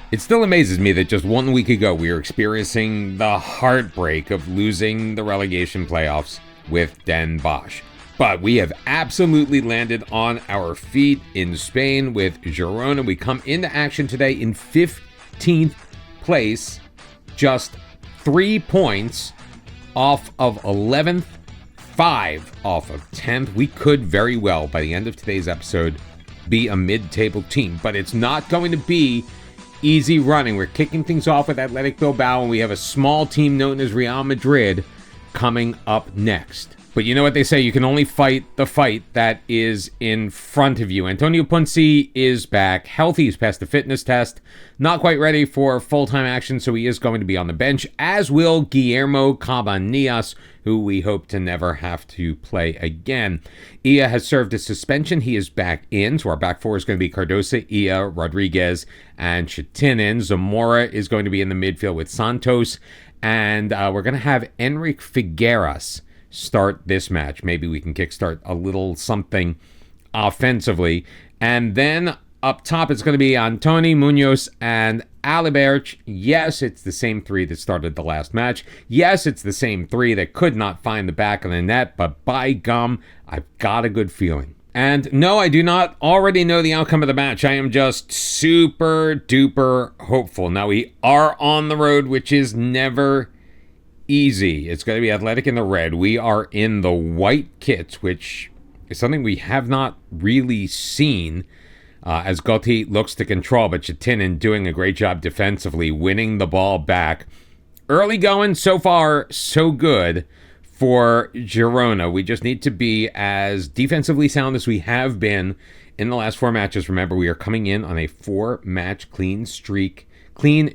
It still amazes me that just 1 week ago we were experiencing the heartbreak of losing the relegation playoffs with Den Bosch. But we have absolutely landed on our feet in Spain with Girona. We come into action today in 15th place, just 3 points off of 11th, 5 off of 10th. We could very well, by the end of today's episode, be a mid-table team, but it's not going to be easy running. We're kicking things off with Athletic Bilbao, and we have a small team known as Real Madrid coming up next. But you know what they say, you can only fight the fight that is in front of you. Antonio Ponce is back, healthy, he's passed the fitness test, not quite ready for full-time action, so he is going to be on the bench, as will Guillermo Cabanillas, who we hope to never have to play again. Ia has served a suspension, he is back in, so our back four is going to be Cardosa, Ia, Rodriguez, and Chetinin. Zamora is going to be in the midfield with Santos, and we're going to have Enric Figueras start this match. Maybe we can kickstart a little something offensively. And then up top, it's going to be Antoni, Munoz, and Alibert. Yes, it's the same three that started the last match. Yes, it's the same three that could not find the back of the net, but by gum, I've got a good feeling. And no, I do not already know the outcome of the match. I am just super duper hopeful. Now, we are on the road, which is never easy. It's going to be Athletic in the red. We are in the white kits, which is something we have not really seen as Gotti looks to control, but Chetinin doing a great job defensively, winning the ball back. Early going, so far, so good for Girona. We just need to be as defensively sound as we have been in the last 4 matches. Remember, we are coming in on a 4-match clean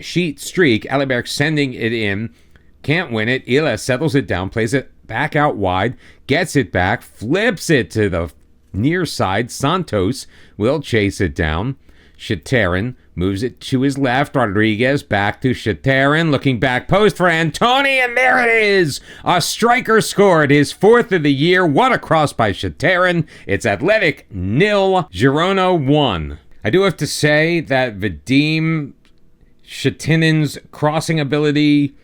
sheet streak. Alibert sending it in. Can't win it. Ila settles it down, plays it back out wide, gets it back, flips it to the near side. Santos will chase it down. Chetinin moves it to his left. Rodriguez back to Chetinin, looking back post for Antoni, and there it is! A striker scored, his 4th of the year. What a cross by Chetinin. It's Athletic 0, Girona 1. I do have to say that Vadim Chetinin's crossing ability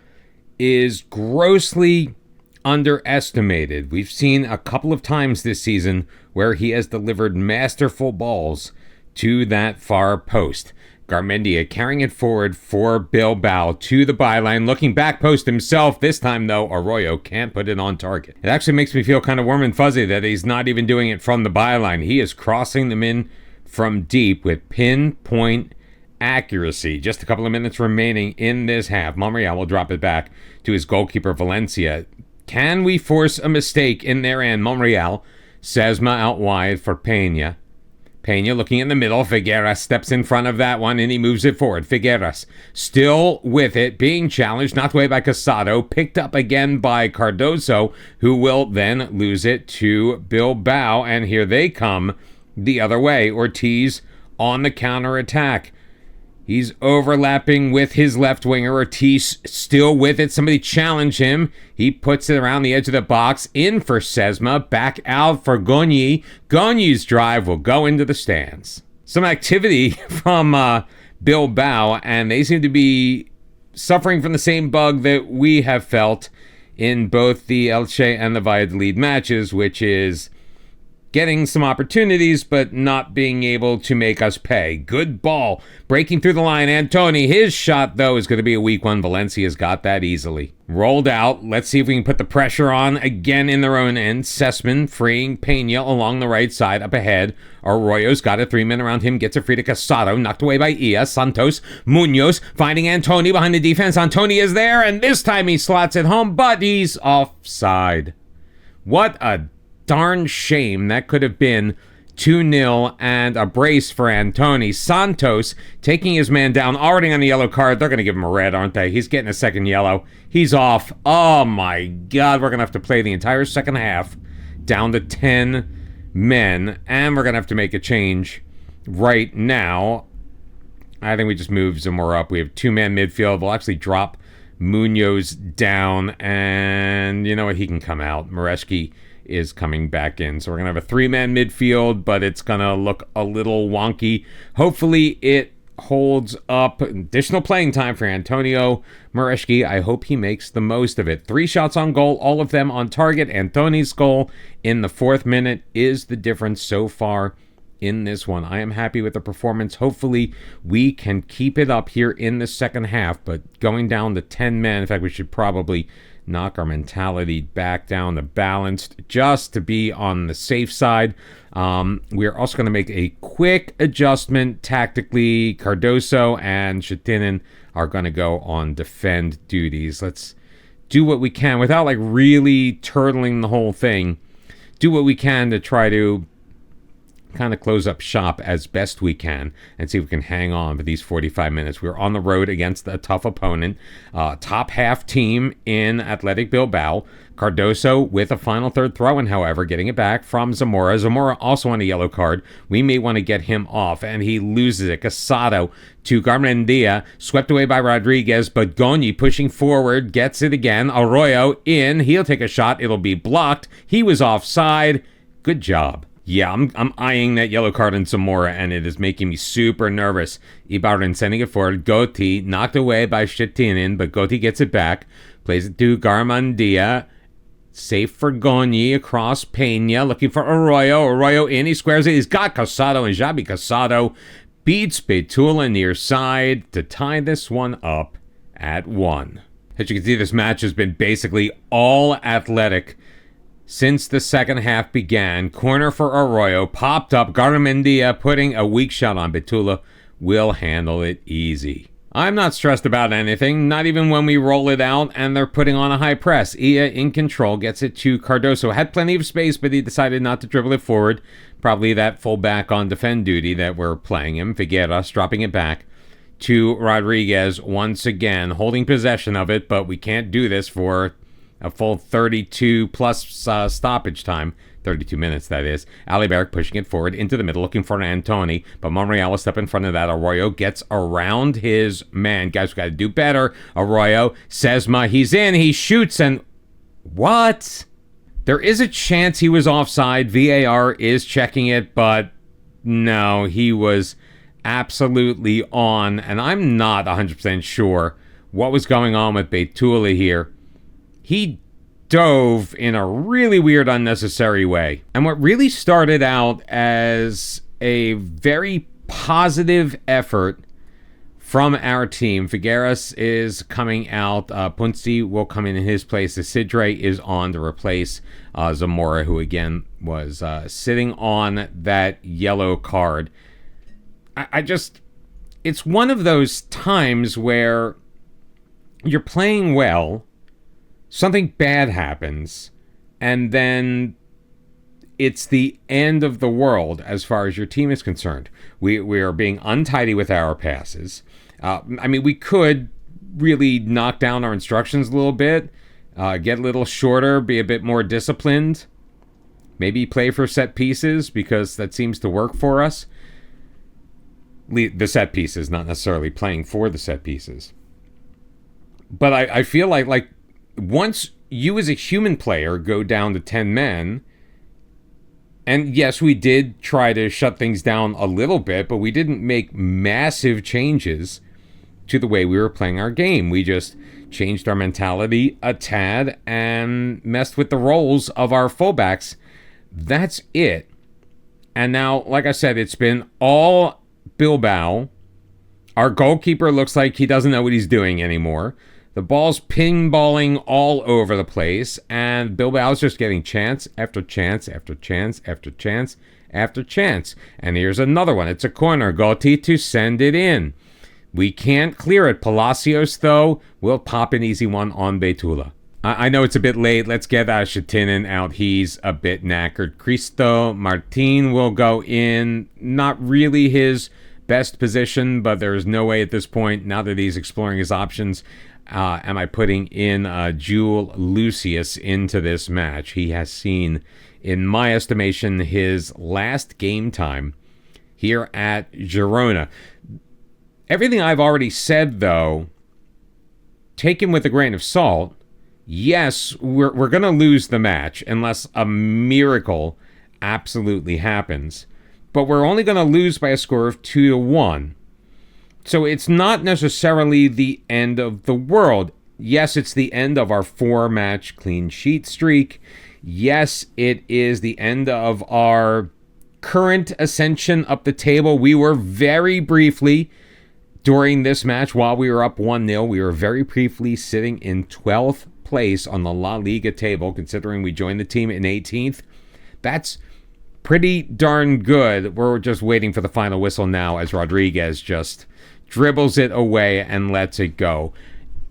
is grossly underestimated. We've seen a couple of times this season where he has delivered masterful balls to that far post. Garmendia carrying it forward for Bilbao to the byline, looking back post himself. This time, though, Arroyo can't put it on target. It actually makes me feel kind of warm and fuzzy that he's not even doing it from the byline. He is crossing them in from deep with pinpoint accuracy. Just a couple of minutes remaining in this half. Monreal will drop it back to his goalkeeper, Valencia. Can we force a mistake in their end? Monreal, Sesma out wide for Peña. Peña looking in the middle. Figueras steps in front of that one, and he moves it forward. Figueras still with it, being challenged, knocked away by Casado, picked up again by Cardoso, who will then lose it to Bilbao, and here they come the other way. Ortiz on the counter-attack. He's overlapping with his left winger. Ortiz still with it. Somebody challenge him. He puts it around the edge of the box. In for Sesma. Back out for Gogni. Gogni's drive will go into the stands. Some activity from Bilbao, and they seem to be suffering from the same bug that we have felt in both the Elche and the Valladolid matches, which is getting some opportunities, but not being able to make us pay. Good ball. Breaking through the line. Antoni, his shot, though, is going to be a weak one. Valencia's got that easily. Rolled out. Let's see if we can put the pressure on again in their own end. Sesman freeing Peña along the right side. Up ahead. Arroyo's got it. 3 men around him. Gets it free to Casado. Knocked away by Ia. Santos. Munoz finding Antoni behind the defense. Antoni is there, and this time he slots it home, but he's offside. What a darn shame. That could have been 2-0 and a brace for Antoni. Santos taking his man down, already on the yellow card. They're going to give him a red, aren't they? He's getting a second yellow. He's off. Oh my God, we're going to have to play the entire second half down to 10 men, and we're going to have to make a change right now. I think we just move Zamora up. We have 2-man midfield. We'll actually drop Munoz down, and you know what? He can come out. Mareski is coming back in. So we're going to have a 3-man midfield, but it's going to look a little wonky. Hopefully it holds up. Additional playing time for Antonio Mareschke. I hope he makes the most of it. 3 shots on goal, all of them on target. Antoni's goal in the 4th minute is the difference so far in this one. I am happy with the performance. Hopefully we can keep it up here in the second half, but going down to 10 men, in fact, we should probably knock our mentality back down to balanced just to be on the safe side. We're also going to make a quick adjustment tactically. Cardoso and Shatinin are going to go on defend duties. Let's do what we can without like really turtling the whole thing. Do what we can to try to kind of close up shop as best we can and see if we can hang on for these 45 minutes. We're on the road against a tough opponent, top half team in Athletic Bilbao. Cardoso with a final third throw-in, however, getting it back from Zamora. Zamora also on a yellow card. We may want to get him off, and he loses it. Casado to Garmendia, swept away by Rodriguez, but Goni pushing forward, gets it again. Arroyo in, he'll take a shot. It'll be blocked. He was offside. Good job. Yeah, I'm eyeing that yellow card in Zamora, and it is making me super nervous. Ibarren sending it forward. Goti knocked away by Shetinin, but Goti gets it back. Plays it to Garmendia. Safe for Goni across Pena, looking for Arroyo. Arroyo in, he squares it. He's got Casado, and Xabi Casado beats Betula near side to tie this one up at 1. As you can see, this match has been basically all athletic since the second half began. Corner for Arroyo, popped up. Garmendia putting a weak shot on. Betula will handle it easy. I'm not stressed about anything, not even when we roll it out and they're putting on a high press. Ia in control, gets it to Cardoso. Had plenty of space, but he decided not to dribble it forward. Probably that fullback on defend duty that we're playing him. Figueras dropping it back to Rodriguez once again, holding possession of it, but we can't do this for a full 32 plus stoppage time. 32 minutes, that is. Alibert pushing it forward into the middle, looking for Antoni, but Monreal is up in front of that. Arroyo gets around his man. Guys, we got to do better. Arroyo, Sesma, he's in, he shoots, and what? There is a chance he was offside. VAR is checking it, but no, he was absolutely on, and I'm not 100% sure what was going on with Betula here. He dove in a really weird, unnecessary way. And what really started out as a very positive effort from our team, Figueras is coming out. Punzi will come in his place. Isidre is on to replace Zamora, who again was sitting on that yellow card. It's one of those times where you're playing well, something bad happens, and then it's the end of the world as far as your team is concerned. We are being untidy with our passes. We could really knock down our instructions a little bit, get a little shorter, be a bit more disciplined, maybe play for set pieces because that seems to work for us. The set pieces, not necessarily playing for the set pieces. But I feel like once you as a human player go down to 10 men, and yes, we did try to shut things down a little bit, but we didn't make massive changes to the way we were playing our game. We just changed our mentality a tad and messed with the roles of our fullbacks. That's it. And now, like I said, it's been all Bilbao. Our goalkeeper looks like he doesn't know what he's doing anymore. The ball's pinballing all over the place, and Bilbao's just getting chance after chance after chance after chance after chance. And here's another one. It's a corner. Gotti to send it in. We can't clear it. Palacios, though, will pop an easy one on Betula. I know it's a bit late. Let's get Shatinin out. He's a bit knackered. Cristo Martin will go in. Not really his best position, but there's no way at this point, now that he's exploring his options, am I putting in Jule Lucius into this match. He has seen, in my estimation, his last game time here at Girona. Everything I've already said, though, taken with a grain of salt, yes, we're going to lose the match unless a miracle absolutely happens. But we're only going to lose by a score of 2-1. So it's not necessarily the end of the world. Yes, it's the end of our 4-match clean sheet streak. Yes, it is the end of our current ascension up the table. We were very briefly, during this match, while we were up 1-0, we were very briefly sitting in 12th place on the La Liga table, considering we joined the team in 18th. That's pretty darn good. We're just waiting for the final whistle now as Rodriguez just dribbles it away and lets it go.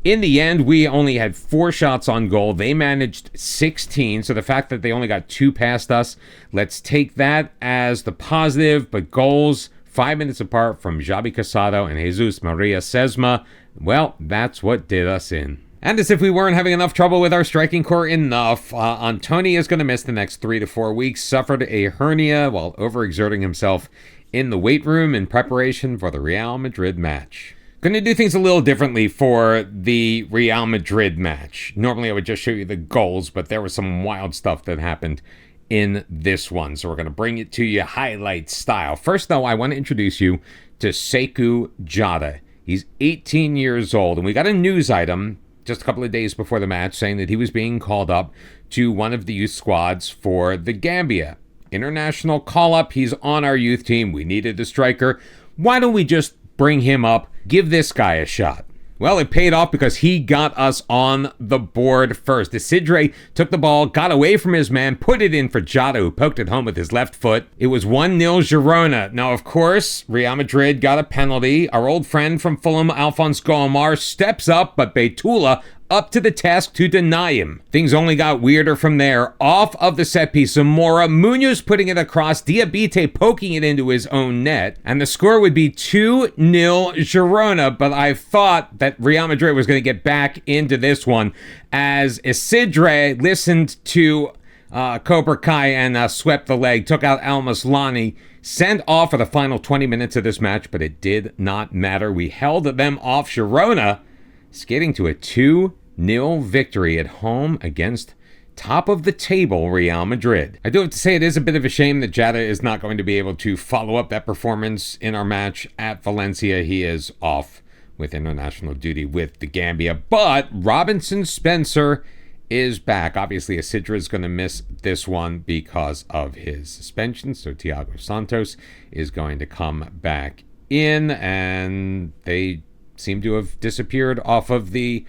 In the end, we only had 4 shots on goal. They managed 16, so the fact that they only got 2 past us, let's take that as the positive. But goals 5 minutes apart from Javi Casado and Jesus Maria Sesma, well, that's what did us in. And as if we weren't having enough trouble with our striking core enough, Antony is going to miss the next 3 to 4 weeks, suffered a hernia while overexerting himself in the weight room in preparation for the Real Madrid match. Going to do things a little differently for the Real Madrid match. Normally I would just show you the goals, but there was some wild stuff that happened in this one. So we're going to bring it to you highlight style. First, though, I want to introduce you to Sekou Jada. He's 18 years old, and we got a news item just a couple of days before the match saying that he was being called up to one of the youth squads for the Gambia. International call-up. He's on our youth team. We needed a striker. Why don't we just bring him up, give this guy a shot? Well, it paid off because he got us on the board first. Isidre took the ball, got away from his man, put it in for Jota, who poked it home with his left foot. It was 1-0 Girona. Now, of course, Real Madrid got a penalty. Our old friend from Fulham, Alphonse Gomar, steps up, but Beitula up to the task to deny him. Things only got weirder from there. Off of the set piece, Zamora, Munoz putting it across, Diabite poking it into his own net, and the score would be 2-0 Girona, but I thought that Real Madrid was going to get back into this one as Isidre listened to Cobra Kai and swept the leg, took out Al-Maslani, sent off for the final 20 minutes of this match, but it did not matter. We held them off. Girona skating to a 2-0 victory at home against top of the table Real Madrid. I do have to say it is a bit of a shame that Jada is not going to be able to follow up that performance in our match at Valencia. He is off with international duty with the Gambia, but Robinson Spencer is back. Obviously, Isidra is going to miss this one because of his suspension, so Thiago Santos is going to come back in, and they seem to have disappeared off of the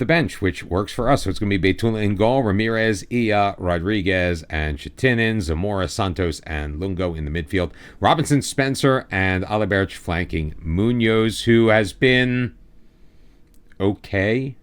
bench, which works for us. So it's going to be Beitula in goal, Ramirez, Ia, Rodriguez, and Chetinin, Zamora, Santos, and Lungo in the midfield. Robinson, Spencer, and Alibert flanking Munoz, who has been okay.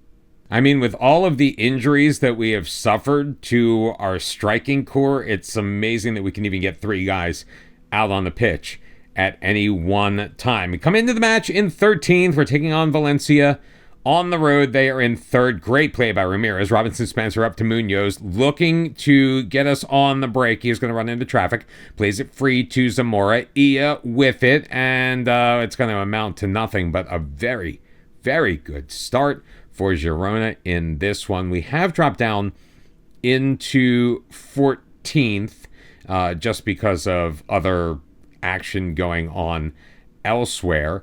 I mean, with all of the injuries that we have suffered to our striking core, it's amazing that we can even get 3 guys out on the pitch at any one time. We come into the match in 13th. We're taking on Valencia on the road. They are in 3rd. Great play by Ramirez. Robinson Spencer up to Munoz, looking to get us on the break. He's going to run into traffic. Plays it free to Zamora. Ia with it, and it's going to amount to nothing, but a very, very good start for Girona in this one. We have dropped down into 14th just because of other action going on elsewhere,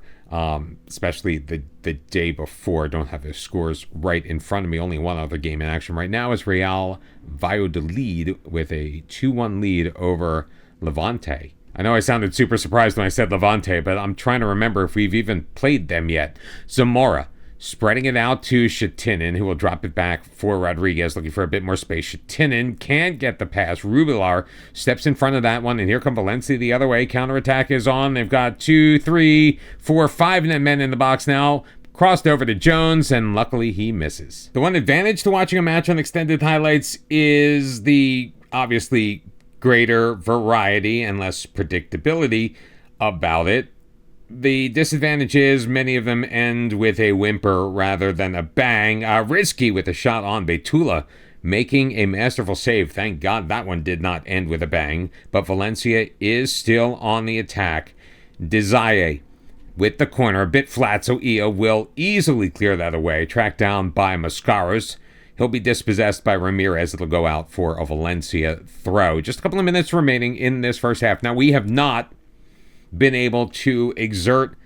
especially the day before. Don't have the scores right in front of me. Only one other game in action right now is Real Valladolid with a 2-1 lead over Levante. I know I sounded super surprised when I said Levante, but I'm trying to remember if we've even played them yet. Zamora spreading it out to Chetinin, who will drop it back for Rodriguez, looking for a bit more space. Chetinin can't get the pass. Rubilar steps in front of that one, and here come Valencia the other way. Counterattack is on. They've got 2, 3, 4, 5 men in the box now. Crossed over to Jones, and luckily he misses. The one advantage to watching a match on extended highlights is the obviously greater variety and less predictability about it. The disadvantage is many of them end with a whimper rather than a bang. Risky with a shot on Beitula, making a masterful save. Thank God that one did not end with a bang. But Valencia is still on the attack. Desire with the corner, a bit flat, so Ia will easily clear that away. Tracked down by Mascaros. He'll be dispossessed by Ramirez. It'll go out for a Valencia throw. Just a couple of minutes remaining in this first half. Now, we have not been able to exert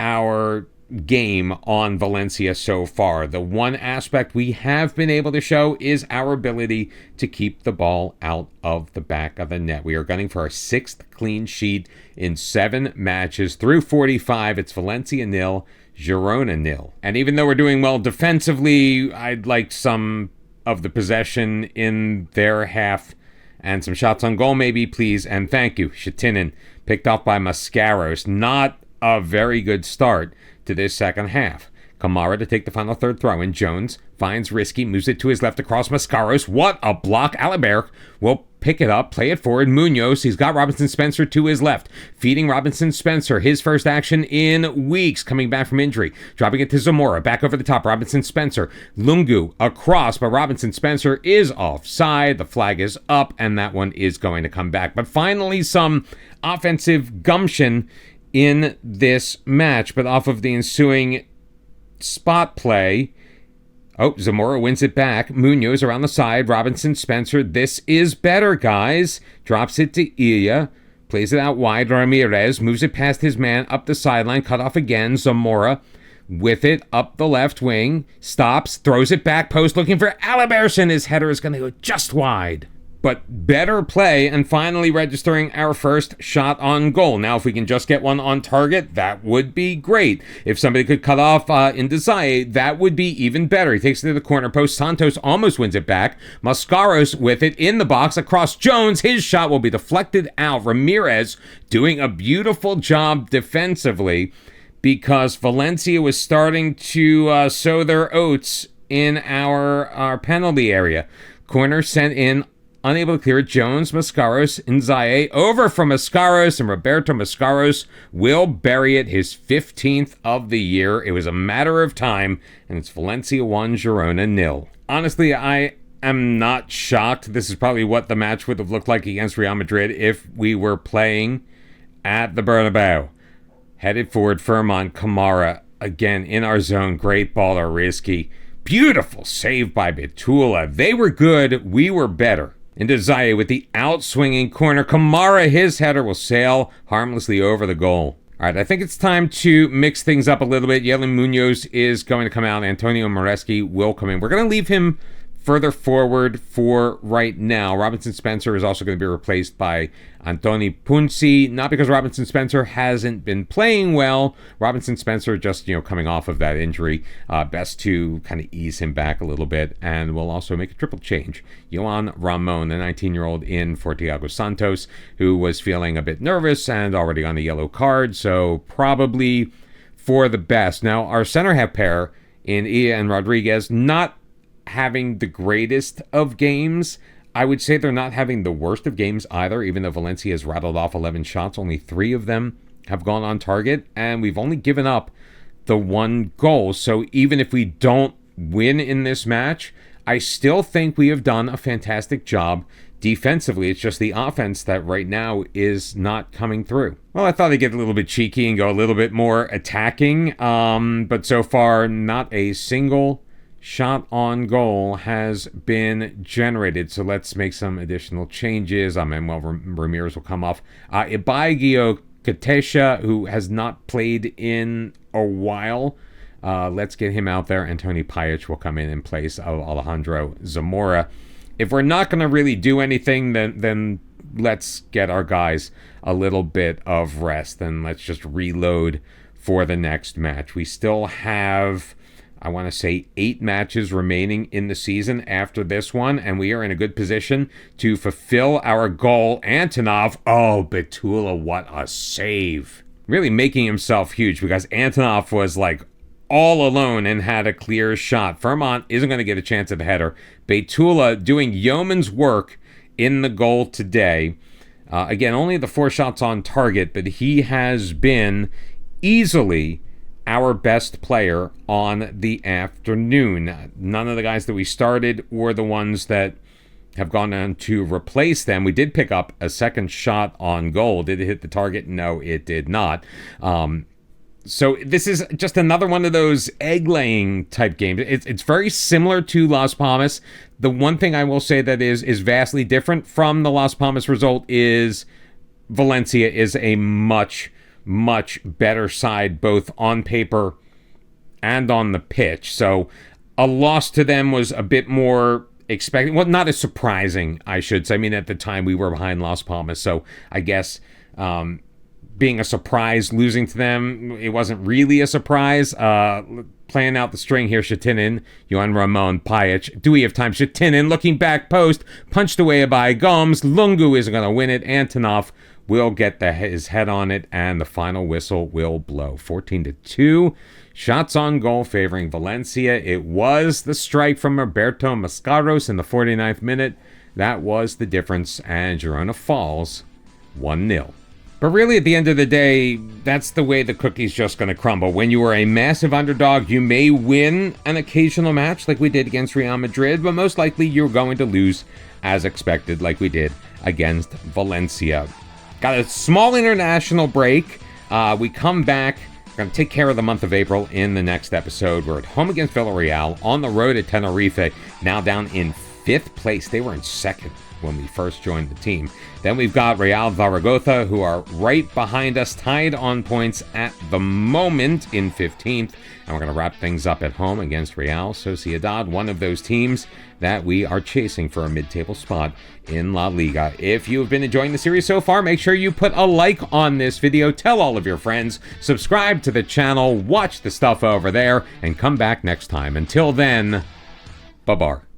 our game on Valencia so far. The one aspect we have been able to show is our ability to keep the ball out of the back of the net. We are gunning for our 6th clean sheet in 7 matches through 45. It's Valencia 0, Girona 0. And even though we're doing well defensively, I'd like some of the possession in their half and some shots on goal maybe, please. And thank you. Shatinin picked off by Mascaros. Not a very good start to this second half. Kamara to take the final third throw in. Jones finds Risky, moves it to his left across Mascaros. What a block. Alibert will pick it up, play it forward. Munoz, he's got Robinson Spencer to his left. Feeding Robinson Spencer, his first action in weeks, coming back from injury. Dropping it to Zamora, back over the top. Robinson Spencer, Lungu across, but Robinson Spencer is offside. The flag is up, and that one is going to come back. But finally, some offensive gumption in this match, but off of the ensuing spot play. Oh, Zamora wins it back. Munoz around the side. Robinson Spencer. This is better, guys. Drops it to Ilya. Plays it out wide. Ramirez moves it past his man up the sideline. Cut off again. Zamora with it up the left wing. Stops. Throws it back post looking for Aliberson. His header is going to go just wide. But better play and finally registering our first shot on goal. Now, if we can just get one on target, that would be great. If somebody could cut off in Desai, that would be even better. He takes it to the corner post. Santos almost wins it back. Mascaros with it in the box across Jones. His shot will be deflected out. Ramirez doing a beautiful job defensively because Valencia was starting to sow their oats in our penalty area. Corner sent in. Unable to clear it, Jones, Mascaros, Nzaye, over from Mascaros, and Roberto Mascaros will bury it, his 15th of the year. It was a matter of time, and it's Valencia 1, Girona 0. Honestly, I am not shocked. This is probably what the match would have looked like against Real Madrid if we were playing at the Bernabeu. Headed forward, Furman, Kamara, again in our zone. Great baller, Risky. Beautiful save by Bitula. They were good, we were better. Into Zaya with the out-swinging corner. Kamara, his header will sail harmlessly over the goal. All right, I think it's time to mix things up a little bit. Yelin Munoz is going to come out. Antonio Moreski will come in. We're going to leave him further forward for right now. Robinson Spencer is also going to be replaced by Antoni Punzi, not because Robinson Spencer hasn't been playing well. Robinson Spencer just, coming off of that injury. Best to kind of ease him back a little bit, and we'll also make a triple change. Yohan Ramon, the 19-year-old in for Thiago Santos, who was feeling a bit nervous and already on a yellow card, so probably for the best. Now, our center half pair in Ia and Rodriguez, not having the greatest of games. I would say they're not having the worst of games either, even though Valencia has rattled off 11 shots. Only 3 of them have gone on target, and we've only given up the 1 goal. So even if we don't win in this match, I still think we have done a fantastic job defensively. It's just the offense that right now is not coming through. Well, I thought I'd get a little bit cheeky and go a little bit more attacking, but so far not a single shot on goal has been generated. So let's make some additional changes. Manuel Ramirez will come off. Ibaigio Katesha, who has not played in a while. Let's get him out there. And Tony Pajic will come in place of Alejandro Zamora. If we're not going to really do anything, then let's get our guys a little bit of rest. And let's just reload for the next match. We still have, I want to say, 8 matches remaining in the season after this one, and we are in a good position to fulfill our goal. Antonov, oh, Bitula, what a save. Really making himself huge because Antonov was like all alone and had a clear shot. Furman isn't going to get a chance at the header. Bitula doing yeoman's work in the goal today. Again, only the 4 shots on target, but he has been easily our best player on the afternoon. None of the guys that we started were the ones that have gone on to replace them. We did pick up a second shot on goal. Did it hit the target? No, it did not. So this is just another one of those egg-laying type games. It's very similar to Las Palmas. The one thing I will say that is vastly different from the Las Palmas result is Valencia is a much much better side, both on paper and on the pitch. So a loss to them was a bit more expected. Well, not as surprising, I should say. I mean, at the time we were behind Las Palmas, so I guess being a surprise, losing to them, it wasn't really a surprise. Playing out the string here, Shetinin, Johan Ramon, Pajic. Do we have time? Shetinin looking back post, punched away by Gomes. Lungu is going to win it. Antonov will get his head on it, and the final whistle will blow. 14-2. Shots on goal favoring Valencia. It was the strike from Roberto Mascaros in the 49th minute. That was the difference, and Girona falls 1-0. But really, at the end of the day, that's the way the cookie's just going to crumble. When you are a massive underdog, you may win an occasional match like we did against Real Madrid, but most likely you're going to lose as expected like we did against Valencia. Got a small international break. We come back. We're going to take care of the month of April in the next episode. We're at home against Villarreal, on the road at Tenerife, now down in 5th place. They were in 2nd when we first joined the team. Then we've got Real Zaragoza, who are right behind us, tied on points at the moment in 15th. And we're going to wrap things up at home against Real Sociedad, one of those teams that we are chasing for a mid-table spot in La Liga. If you've been enjoying the series so far, make sure you put a like on this video, tell all of your friends, subscribe to the channel, watch the stuff over there, and come back next time. Until then, bye-bye.